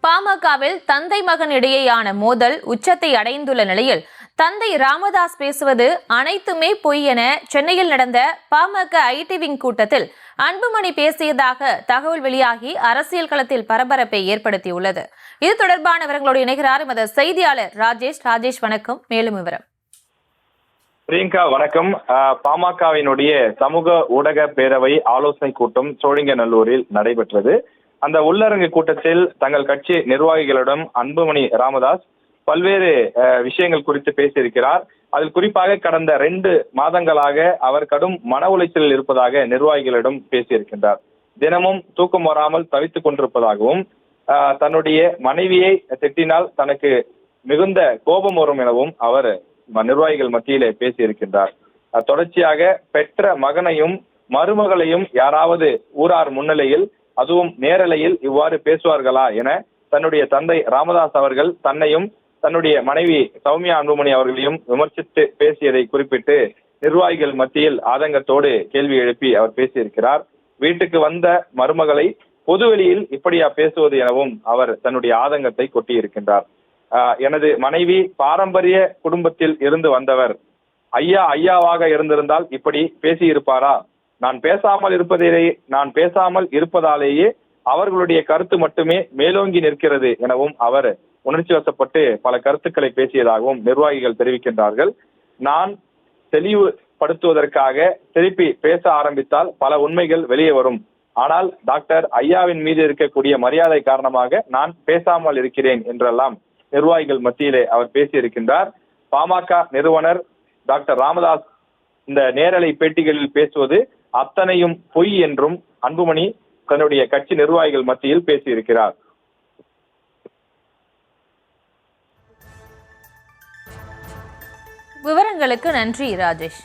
பாமகவில் தந்தை மகன் இடையேயான மோதல் உச்சத்தை அடைந்துள்ள நிலையில் தந்தை ராமதாஸ் பேசுவது அனைத்துமே பொய் என சென்னையில் நடந்த பாமக ஐடி விங் கூட்டத்தில் அன்புமணி பேசியதாக தகவல் வெளியாகி அரசியல் களத்தில் பரபரப்பை ஏற்படுத்தியுள்ளது. இது தொடர்பான விவரங்களோடு இணைகிறார் எமது செய்தியாளர் ராஜேஷ். வணக்கம். மேலும் விவரம். பிரியங்கா வணக்கம். பாமகவினுடைய சமூக ஊடக பேரவை ஆலோசனை கூட்டம் சோழிங்கநல்லூரில் நடைபெற்றது. அந்த உள்ளரங்கு கூட்டத்தில் தங்கள் கட்சி நிர்வாகிகளிடம் அன்புமணி ராமதாஸ் பல்வேறு விஷயங்கள் குறித்து பேசியிருக்கிறார். அதில் குறிப்பாக கடந்த 2 மாதங்களாக அவர் கடும் மன உளைச்சலில் இருப்பதாக நிர்வாகிகளிடம் பேசியிருக்கின்றார். தினமும் தூக்கம் வராமல் தவித்துக் கொண்டிருப்பதாகவும் தன்னுடைய மனைவியை திட்டினால் தனக்கு மிகுந்த கோபம் வரும் எனவும் அவர் நிர்வாகிகள் மத்தியிலே பேசியிருக்கின்றார். தொடர்ச்சியாக பெற்ற மகனையும் மருமகளையும் யாராவது ஊரார் முன்னிலையில் அதுவும் நேரலையில் இவ்வாறு பேசுவார்களா என தன்னுடைய தந்தை ராமதாஸ் அவர்கள் தன்னையும் தன்னுடைய மனைவி சௌமியா அன்புமணி அவர்களையும் விமர்சித்து பேசியதை குறிப்பிட்டு நிர்வாகிகள் மத்தியில் ஆதங்கத்தோடு கேள்வி எழுப்பி அவர் பேசியிருக்கிறார். வீட்டுக்கு வந்த மருமகளை பொதுவெளியில் இப்படியா பேசுவது எனவும் அவர் தன்னுடைய ஆதங்கத்தை கொட்டியிருக்கின்றார். எனது மனைவி பாரம்பரிய குடும்பத்தில் இருந்து வந்தவர், ஐயாவாக இருந்திருந்தால் இப்படி பேசியிருப்பாரா? நான் பேசாமல் இருப்பதாலேயே அவர்களுடைய கருத்து மட்டுமே மேலோங்கி நிற்கிறது எனவும் அவர் உணர்ச்சி வசப்பட்டு பல கருத்துக்களை பேசியதாகவும் நிர்வாகிகள் தெரிவிக்கின்றார்கள். நான் தெளிவுபடுத்துவதற்காக திருப்பி பேச ஆரம்பித்தால் பல உண்மைகள் வெளியே வரும். ஆனால் டாக்டர் ஐயாவின் மீது இருக்கக்கூடிய மரியாதை காரணமாக நான் பேசாமல் இருக்கிறேன் என்றெல்லாம் நிர்வாகிகள் மத்தியிலே அவர் பேசியிருக்கின்றார். பாமக நிறுவனர் டாக்டர் ராமதாஸ் இந்த நேரலை பேட்டிகளில் பேசுவது அத்தனையும் பொய் என்றும் அன்புமணி தன்னுடைய கட்சி நிர்வாகிகள் மத்தியில் பேசியிருக்கிறார். விவரங்களுக்கு நன்றி ராஜேஷ்.